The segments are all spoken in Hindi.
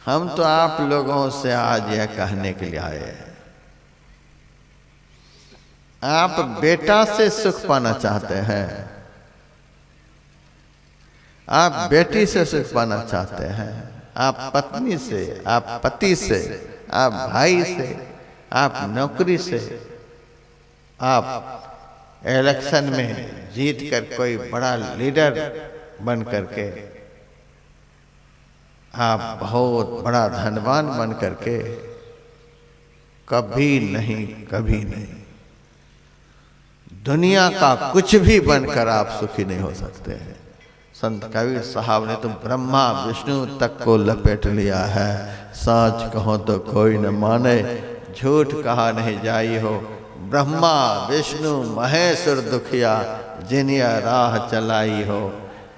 हम तो आप लोगों से आज यह कहने के लिए आए हैं, आप बेटा से सुख पाना चाहते हैं, आप बेटी से सुख पाना चाहते हैं, आप पत्नी से, आप पति से, आप भाई से, आप नौकरी से, आप इलेक्शन में जीत कर कोई बड़ा लीडर बन करके, आप बहुत बड़ा धनवान बन करके, कभी नहीं, कभी नहीं, दुनिया का कुछ भी बनकर आप सुखी नहीं हो सकते हैं। संत कबीर साहब ने तो ब्रह्मा विष्णु तक को लपेट लिया है। सच कहो तो कोई न माने, झूठ कहा नहीं जाई हो। ब्रह्मा विष्णु महेश्वर दुखिया, जिनिया राह चलाई हो।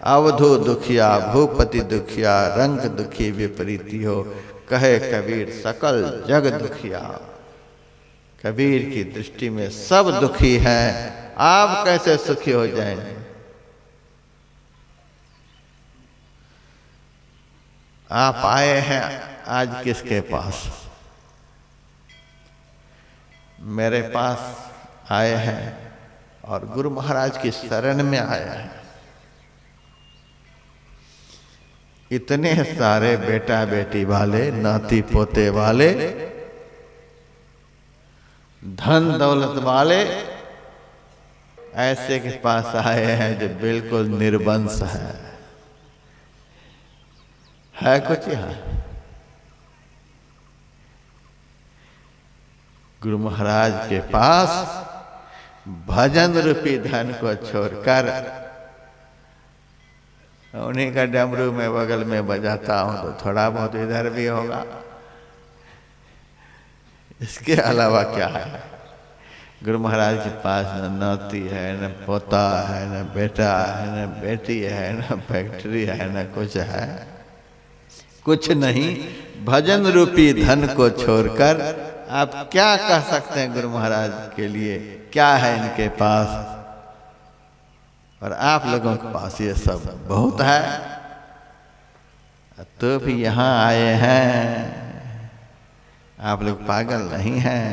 अवधू दुखिया, भूपति दुखिया, रंग दुखी विपरीती हो। कहे कबीर सकल जग दुखिया। कबीर की दृष्टि में सब दुखी हैं, आप कैसे सुखी हो जाएंगे? आप आए हैं आज किसके पास? मेरे पास आए हैं और गुरु महाराज की शरण में आए हैं। इतने सारे बेटा बेटी वाले, नाती पोते वाले, धन दौलत वाले ऐसे के पास आए हैं जो बिल्कुल निर्वंश है कुछ यहाँ? गुरु महाराज के पास भजन रूपी धन को छोड़कर, उन्हीं का डमरू में बगल में बजाता हूं तो थोड़ा बहुत इधर भी होगा, इसके अलावा क्या है? गुरु महाराज के पास न नाती है, न पोता है, न बेटा है, न बेटी है, न फैक्ट्री है, न कुछ है, कुछ नहीं। भजन रूपी धन को छोड़कर आप क्या कह सकते हैं गुरु महाराज के लिए? क्या है इनके पास? और आप लोगों के पास ये सब बहुत है, तो भी यहाँ आए हैं। आप लोग पागल नहीं हैं,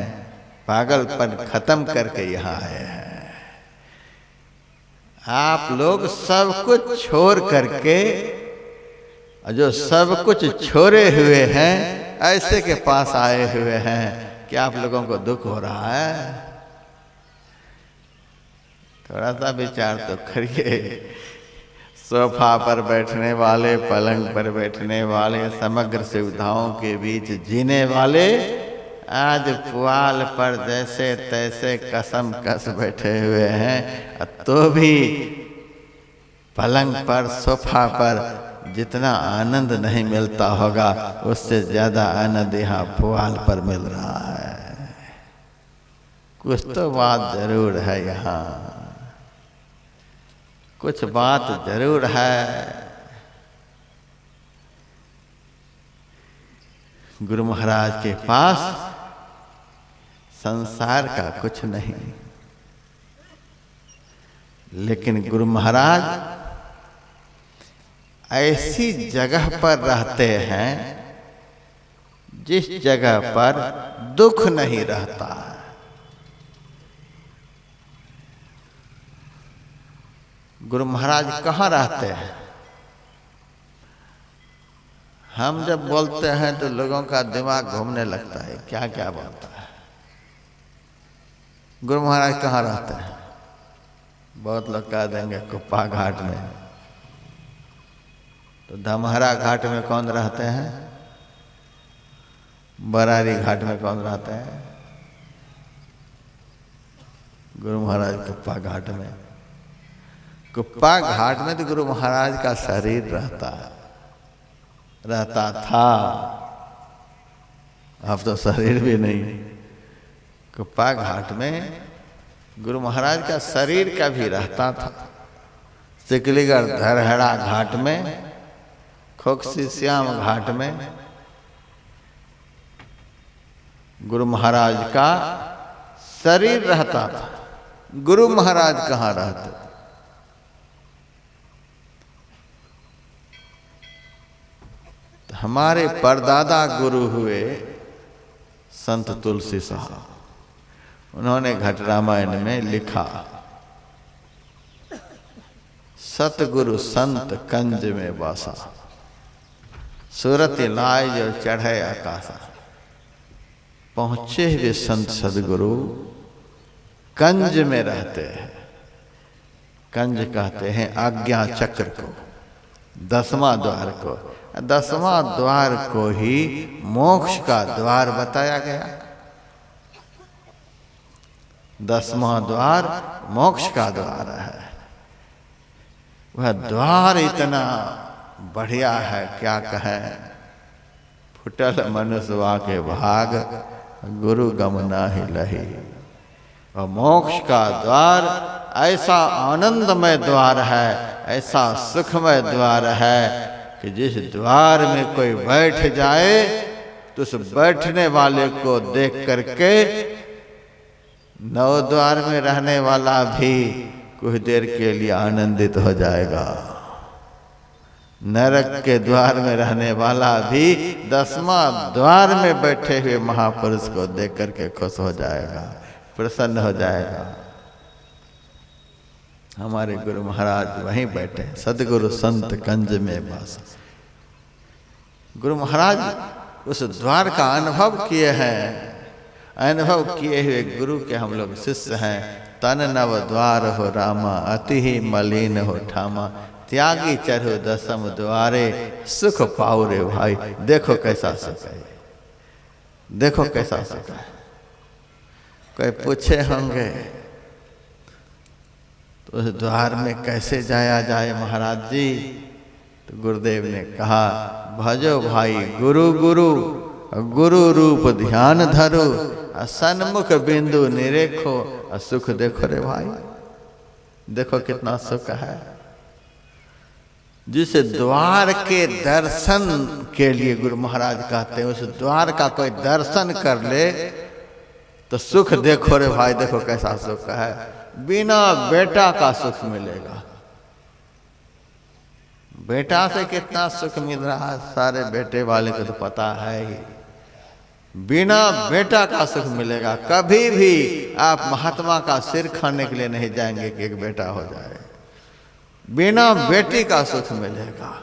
पागलपन खत्म करके यहाँ आए हैं। आप लोग सब कुछ छोड़ करके, जो सब कुछ छोड़े हुए हैं, ऐसे के पास आए हुए हैं कि आप लोगों को दुख हो रहा है। थोड़ा सा विचार तो करिए। सोफा पर बैठने वाले, पलंग पर बैठने वाले, समग्र सुविधाओं के बीच जीने वाले, आज पुआल पर जैसे तैसे कसम कस बैठे हुए हैं। तो भी पलंग पर, सोफा पर जितना आनंद नहीं मिलता होगा, उससे ज्यादा आनंद यहाँ पुआल पर मिल रहा है। कुछ तो बात जरूर है यहाँ, कुछ बात जरूर है। गुरु महाराज के पास संसार का कुछ नहीं, लेकिन गुरु महाराज ऐसी जगह पर रहते हैं जिस जगह पर दुख नहीं रहता है। गुरु महाराज कहाँ रहते हैं? हम जब बोलते हैं तो लोगों का दिमाग घूमने लगता है, क्या क्या बोलता है। गुरु महाराज कहाँ रहते हैं? बहुत लोग कह देंगे कुप्पा घाट में। तो धमहरा घाट में कौन रहते हैं? बरारी घाट में कौन रहते हैं? गुरु महाराज कुप्पा घाट में। कुप्पा घाट में तो गुरु महाराज का शरीर रहता था। अब तो शरीर भी नहीं। कुप्पा घाट में गुरु महाराज का शरीर का भी रहता था। सिकलीगढ़ धरहरा घाट में, खोकसी श्याम घाट में गुरु महाराज का शरीर रहता था। गुरु महाराज कहाँ रहते? हमारे परदादा गुरु हुए संत तुलसी साहब, उन्होंने घट रामायण में लिखा, सतगुरु संत कंज में वासा, सूरत लाए जो चढ़े आकाशा। पहुंचे हुए संत सदगुरु कंज में रहते हैं। कंज कहते हैं आज्ञा चक्र को, 10वां द्वार को। 10वां द्वार को ही मोक्ष का द्वार बताया गया। 10वां द्वार मोक्ष का द्वार है। वह द्वार इतना बढ़िया है, क्या कहें। फुटल मनुष्यवा के भाग, गुरु गमना ही लही। और मोक्ष का द्वार ऐसा आनंदमय द्वार है, ऐसा सुखमय द्वार है कि जिस द्वार में कोई बैठ जाए तो उस बैठने वाले को देख करके नौ द्वार में रहने वाला भी कुछ देर के लिए आनंदित हो जाएगा। नरक के द्वार में रहने वाला भी 10वां द्वार में बैठे हुए महापुरुष को देख करके खुश हो जाएगा, प्रसन्न हो जाएगा। हमारे गुरु महाराज वहीं बैठे, सदगुरु संत कंज में वासा। गुरु महाराज उस द्वार का अनुभव किए हैं। अनुभव किए हुए गुरु के हम लोग शिष्य हैं। तन नव द्वार हो रामा, अति ही मलिन हो ठामा। त्यागी चढ़ो 10म द्वारे, सुख पाओ रे भाई। देखो कैसा सुख है, देखो कैसा सुख है। कोई पूछे होंगे तो उस द्वार में कैसे जाया जाए महाराज जी? तो गुरुदेव ने कहा, भजो भाई गुरु गुरु, गुरु रूप ध्यान धरो, सन्मुख बिंदु निरेखो, सुख देखो रे भाई। देखो कितना सुख है। जिस द्वार के दर्शन के लिए गुरु महाराज कहते हैं, उस द्वार का कोई दर्शन कर ले तो सुख देखो रे भाई। देखो कैसा सुख है। बिना बेटा का सुख मिलेगा। बेटा से कितना सुख मिल रहा है, सारे बेटे वाले को तो पता है ही। बिना बेटा का सुख मिलेगा। कभी भी आप महात्मा का सिर खाने के लिए नहीं जाएंगे कि एक बेटा हो जाए। बिना बेटी का सुख मिलेगा,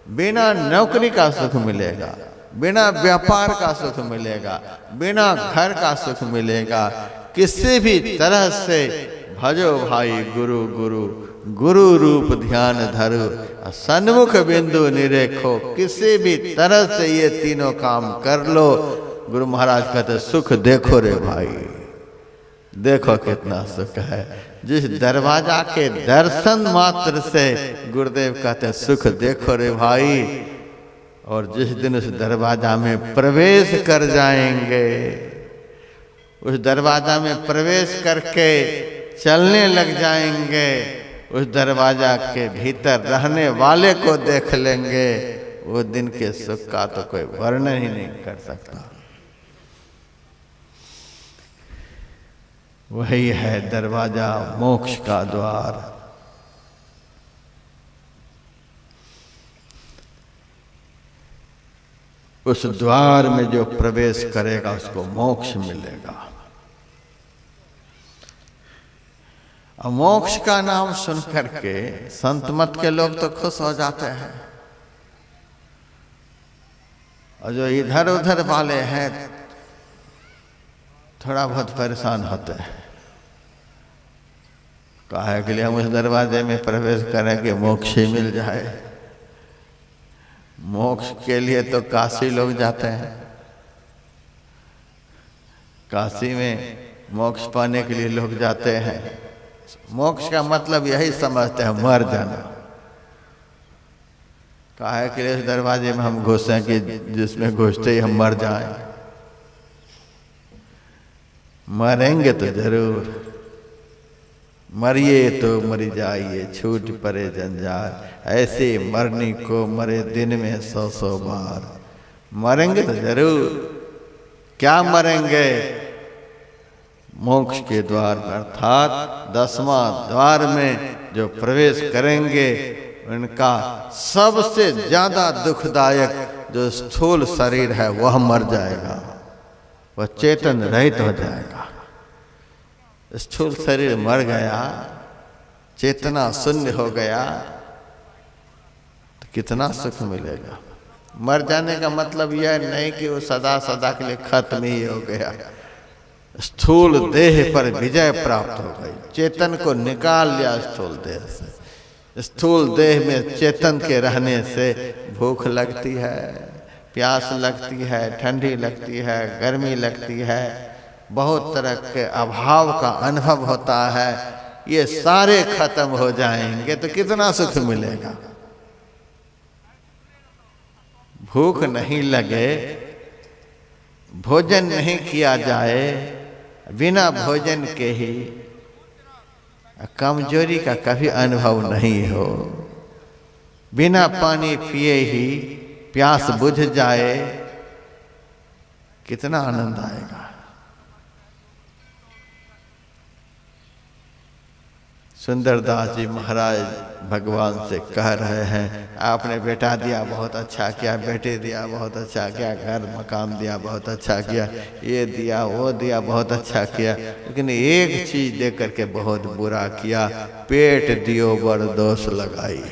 बिना नौकरी का सुख मिलेगा, बिना व्यापार का सुख मिलेगा, बिना घर का सुख मिलेगा। किसी भी तरह से भजो भाई गुरु गुरु, गुरु रूप ध्यान धरो, सन्मुख बिंदु निरेखो। किसी भी तरह से ये तीनों काम कर लो। गुरु महाराज कहते सुख देखो रे भाई। देखो कितना सुख है। जिस दरवाजा के दर्शन मात्र से गुरुदेव कहते सुख देखो रे भाई। और जिस दिन उस दरवाजा में प्रवेश कर जाएंगे, उस दरवाजा में प्रवेश करके चलने लग जाएंगे, उस दरवाजा के भीतर रहने वाले को देख लेंगे, वो दिन के सुख का तो कोई वर्णन ही नहीं कर सकता। वही है दरवाजा, मोक्ष का द्वार। उस द्वार में जो प्रवेश करेगा उसको मोक्ष मिलेगा। और मोक्ष का नाम सुन करके संत मत के लोग तो खुश हो जाते हैं, और जो इधर उधर वाले हैं थोड़ा बहुत परेशान होते हैं। काहे के लिए हम उस दरवाजे में प्रवेश करेंगे, मोक्ष ही मिल जाए। मोक्ष के लिए तो काशी लोग जाते हैं। काशी में मोक्ष पाने के लिए लोग जाते हैं। मोक्ष का मतलब यही समझते हैं, मर जाना। काहे के लिए उस दरवाजे में हम घुसें कि जिसमें घुसते ही हम मर जाएं। मरेंगे तो जरूर, मरिए तो मरी जाइए, छूट पड़े जंजाल। ऐसे मरने को मरे दिन में 100 बार। मरेंगे तो जरूर। क्या मरेंगे? मोक्ष के द्वार अर्थात 10वां द्वार में जो प्रवेश करेंगे, उनका सबसे ज्यादा दुखदायक जो स्थूल शरीर है वह मर जाएगा, वह चेतन रहित हो जाएगा। स्थूल शरीर मर गया, चेतना शून्य हो गया, तो कितना सुख मिलेगा। मर जाने का मतलब यह नहीं कि वो सदा सदा के लिए खत्म ही हो गया। स्थूल देह पर विजय प्राप्त हो गई, चेतन को निकाल लिया स्थूल देह से। स्थूल देह में चेतन के रहने से भूख लगती है, प्यास लगती है, ठंडी लगती है, गर्मी लगती है, बहुत तरह के अभाव का अनुभव होता है। ये सारे खत्म हो जाएंगे तो कितना सुख मिलेगा। भूख नहीं लगे, भोजन नहीं किया जाए, बिना भोजन के ही कमजोरी का कभी अनुभव नहीं हो, बिना पानी पिए ही प्यास बुझ जाए, कितना आनंद आएगा। सुंदरदास जी महाराज भगवान से कह रहे हैं, आपने बेटा दिया बहुत अच्छा किया, बेटे दिया बहुत अच्छा किया, घर मकान दिया बहुत अच्छा किया, ये दिया वो दिया बहुत अच्छा किया, लेकिन एक चीज दे करके बहुत बुरा किया, पेट दियो बड़ दोष लगाई।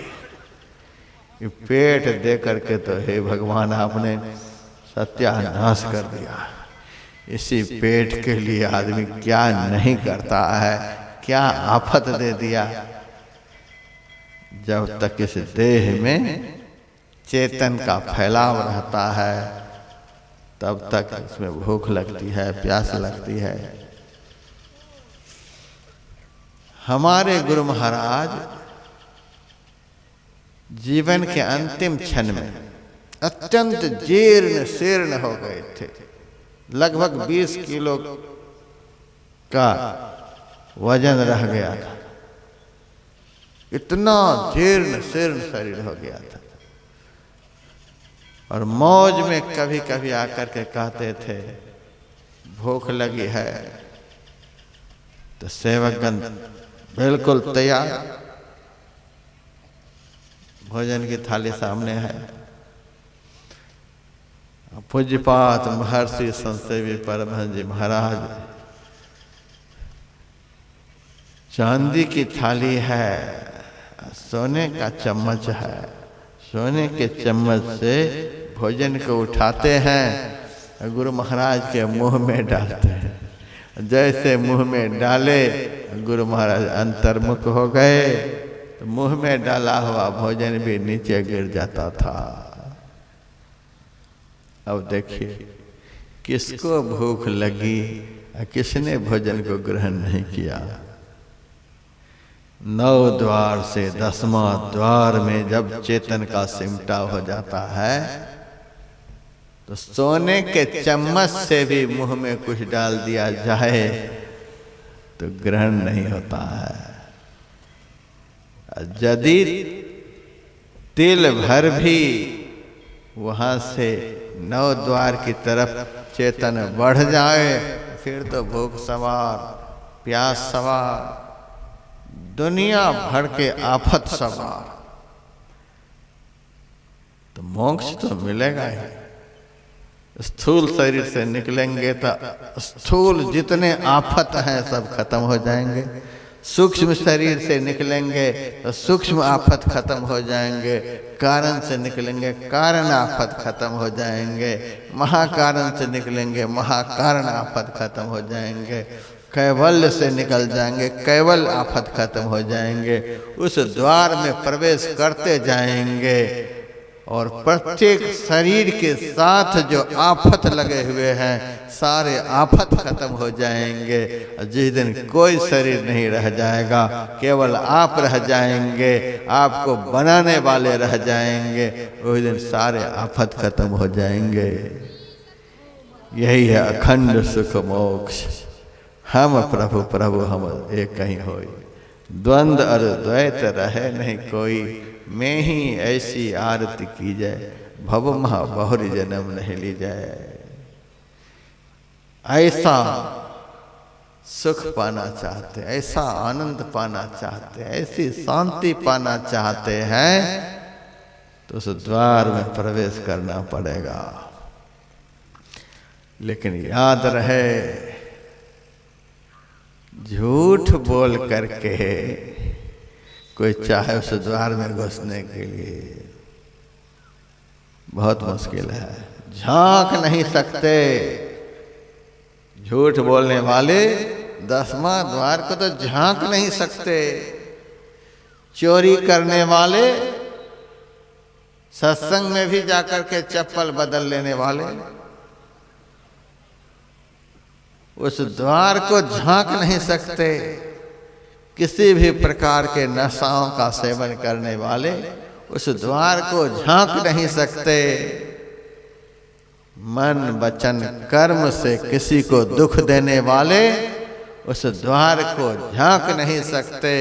पेट दे करके तो हे भगवान आपने सत्यानाश कर दिया। इसी पेट के लिए आदमी क्या नहीं करता है, क्या आफत दे दिया। जब तक इस देह में चेतन का फैलाव रहता है तब तक इसमें भूख लगती है, प्यास लगती है। हमारे गुरु महाराज जीवन के अंतिम क्षण में अत्यंत जीर्ण शीर्ण हो गए थे। लगभग 20 किलो का वजन रह गया था, इतना जीर्ण शीर्ण शरीर हो गया था। और मौज में कभी कभी आकर के कहते थे भूख लगी है, तो सेवकगण बिल्कुल तैयार, भोजन की थाली सामने है। पूज्यपात महर्षि संसेवी परमहंस जी महाराज, चांदी की थाली है, सोने का चम्मच है, सोने के चम्मच से भोजन को उठाते हैं, गुरु महाराज के मुंह में डालते हैं। जैसे मुंह में डाले गुरु महाराज अंतर्मुख हो गए, तो मुंह में डाला हुआ भोजन भी नीचे गिर जाता था। अब देखिए किसको भूख लगी, किसने भोजन को ग्रहण नहीं किया। 9 द्वार से 10वां द्वार में जब चेतन का सिमटा हो जाता है, तो सोने के चम्मच से भी मुंह में कुछ डाल दिया जाए तो ग्रहण नहीं होता है। यदि तिल भर भी वहां से 9 द्वार की तरफ चेतन बढ़ जाए, फिर तो भूख सवार, प्यास सवार, दुनिया भर के आफत सवार, तो मोक्ष तो मिलेगा ही। स्थूल शरीर से निकलेंगे तो स्थूल जितने आफत हैं सब खत्म हो जाएंगे। सूक्ष्म शरीर से निकलेंगे तो सूक्ष्म आफत खत्म हो जाएंगे। कारण से निकलेंगे, कारण आफत खत्म हो जाएंगे। महाकारण से निकलेंगे, महाकारण आफत खत्म हो जाएंगे। कैवल्य से निकल जाएंगे, कैवल आफत खत्म हो जाएंगे। उस द्वार में प्रवेश करते जाएंगे और प्रत्येक शरीर के साथ जो आफत लगे हुए हैं सारे आफत खत्म हो जाएंगे। जिस दिन कोई शरीर नहीं रह जाएगा, केवल आप रह जाएंगे, आपको बनाने वाले रह जाएंगे, उस दिन सारे आफत खत्म हो जाएंगे। यही है अखंड सुख मोक्ष। हम प्रभु प्रभु हम एक कहीं होई, द्वंद्व और द्वैत रहे नहीं कोई। मैं ही ऐसी आरती की जाए, भव महा बहुरी जन्म नहीं ली जाए। ऐसा सुख पाना चाहते, ऐसा आनंद पाना चाहते, ऐसी शांति पाना चाहते हैं तो उस द्वार में प्रवेश करना पड़ेगा। लेकिन याद रहे, झूठ बोल करके कोई चाहे उस द्वार में घुसने के लिए बहुत मुश्किल है। झांक नहीं सकते। झूठ बोलने वाले 10वां द्वार को तो झांक नहीं सकते। चोरी करने वाले, सत्संग में भी जाकर के चप्पल बदल लेने वाले उस द्वार को झांक नहीं सकते। किसी भी प्रकार के नशाओं का सेवन करने वाले उस द्वार को झांक नहीं सकते। मन वचन कर्म से किसी को दुख देने वाले उस द्वार को झांक नहीं सकते।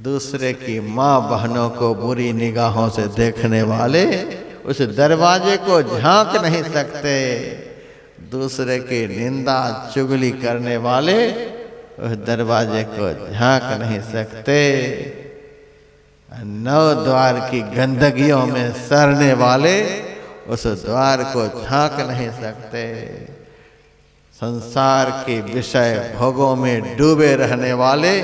दूसरे की माँ बहनों को बुरी निगाहों से देखने वाले उस दरवाजे को झांक नहीं सकते। दूसरे की निंदा चुगली करने वाले उस दरवाजे को झांक नहीं सकते। 9 द्वार की गंदगियों में सड़ने वाले उस द्वार को झांक नहीं सकते। संसार के विषय भोगों में डूबे रहने वाले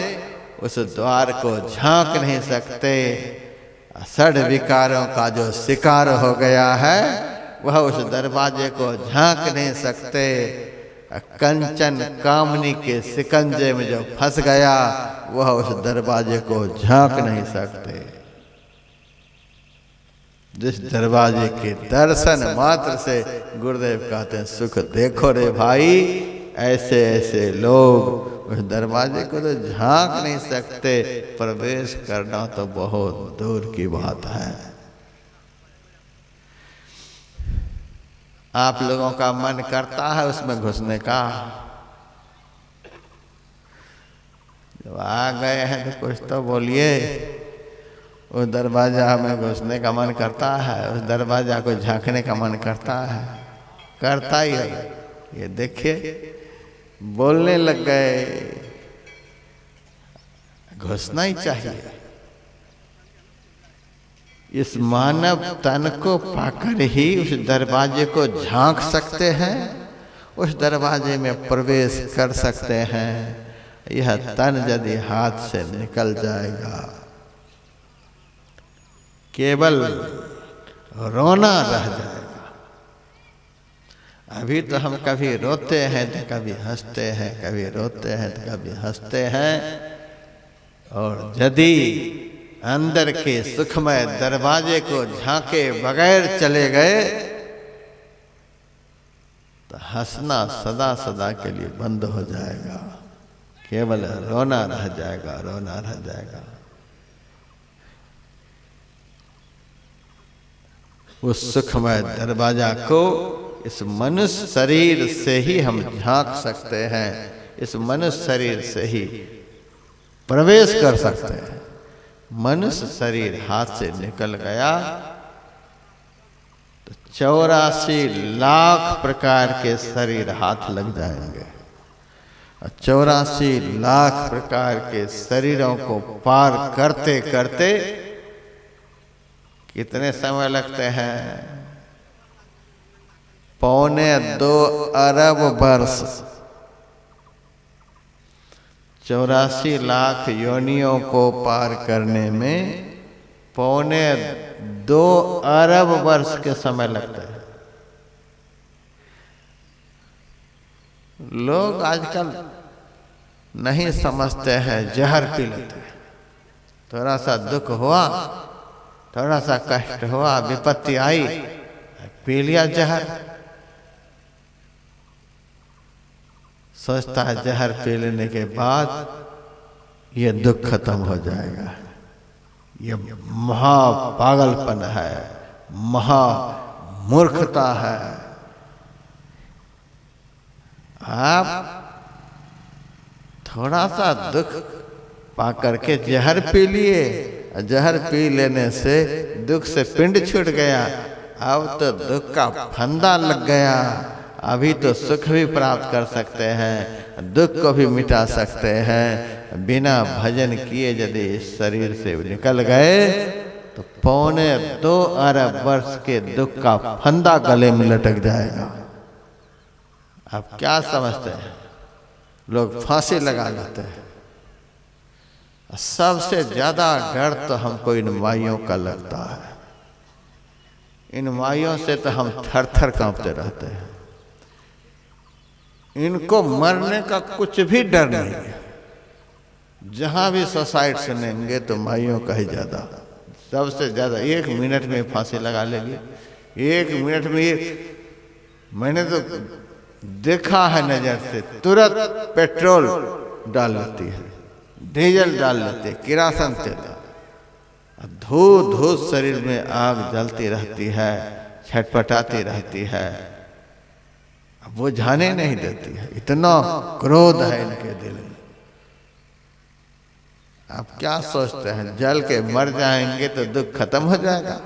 उस द्वार को झांक नहीं सकते। षड विकारों का जो शिकार हो गया है वह उस दरवाजे को झांक नहीं सकते। कंचन कामनी के शिकंजे में जो फंस गया वह उस दरवाजे को झांक नहीं सकते। जिस दरवाजे के दर्शन मात्र से गुरुदेव कहते हैं सुख देखो रे भाई, ऐसे ऐसे लोग उस दरवाजे को तो झांक नहीं सकते। प्रवेश करना तो बहुत दूर की बात है। आप लोगों का मन करता है उसमें घुसने का? जब आ गए हैं तो कुछ तो बोलिए। उस दरवाजा में घुसने का मन करता है, उस दरवाजा को झांकने का मन करता है, करता ही है। ये देखिए बोलने लग गए, घुसना ही चाहिए। इस मानव तन को पाकर ही उस दरवाजे को झांक सकते हैं, उस दरवाजे में प्रवेश कर सकते हैं। यह तन यदि हाथ से निकल जाएगा केवल रोना रह जाएगा। अभी तो हम कभी रोते हैं तो कभी हंसते हैं, कभी रोते हैं तो कभी हंसते हैं। और यदि अंदर के सुखमय दरवाजे को झांके बगैर चले गए तो हंसना सदा सदा के लिए बंद हो जाएगा। केवल रोना रह जाएगा, रोना रह जाएगा। उस सुखमय दरवाजा को इस मनुष्य शरीर से ही हम झांक सकते हैं, इस मनुष्य शरीर से ही प्रवेश कर सकते हैं। मनुष्य शरीर हाथ से निकल गया तो 84 लाख प्रकार के शरीर हाथ लग जाएंगे। 84 लाख प्रकार के शरीरों को पार करते करते कितने समय लगते हैं? 2.25 अरब वर्ष। 84 लाख योनियों को पार करने में 2.25 अरब वर्ष के समय लगता है। लोग आजकल नहीं समझते हैं, जहर पी लेते हैं। थोड़ा सा दुख हुआ, थोड़ा सा कष्ट हुआ, विपत्ति आई, पी लिया जहर। सोचता है जहर पी लेने के बाद ये दुख खत्म हो जाएगा। ये महा पागलपन है, महा मूर्खता है। आप थोड़ा सा दुख पाकर के जहर पी लिए, जहर पी लेने से दुख से पिंड छूट गया। अब तो दुख का फंदा लग गया। अभी तो सुख भी प्राप्त कर सकते हैं, दुख को भी मिटा सकते हैं। बिना भजन किए यदि इस शरीर से निकल गए तो 2.25 अरब वर्ष के दुख का फंदा गले में लटक जाएगा। आप क्या समझते हैं? लोग फांसी लगा लेते हैं। सबसे ज्यादा डर तो हमको इन माइयों का लगता है। इन माइयों से तो हम थर थर कांपते रहते हैं। इनको मरने का कुछ भी डर नहीं है। जहां भी सुसाइड सुनेंगे तो माइयों का ही ज्यादा, सबसे ज्यादा। 1 मिनट में फांसी लगा लेगी। 1 मिनट में मैंने तो देखा है नजर से, तुरंत पेट्रोल डाल लेती है, डीजल डाल लेते, किरासन तेल, धू धू शरीर में आग जलती रहती है, छटपटाती रहती है, वो जाने नहीं देती है। इतना क्रोध है इनके दिल में। आप क्या सोचते हैं? जल के मर जाएंगे तो दुख खत्म हो जाएगा?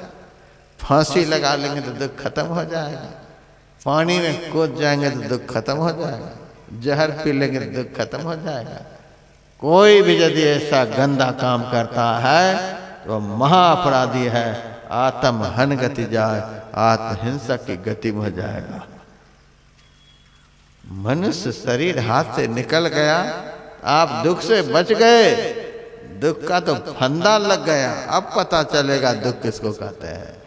फांसी लगा लेंगे तो दुख खत्म हो जाएगा? पानी में कूद जाएंगे तो दुख खत्म हो जाएगा? जहर पी लेंगे तो दुख खत्म हो जाएगा? कोई भी यदि ऐसा गंदा काम करता है तो महाअपराधी है। आत्म हन गति जाए, आत्महिंसक की गति में हो जाएगा। मनुष्य शरीर हाथ से निकल गया, आप दुख से बच गए। दुख का तो फंदा लग गया, अब पता चलेगा दुख किसको कहते हैं।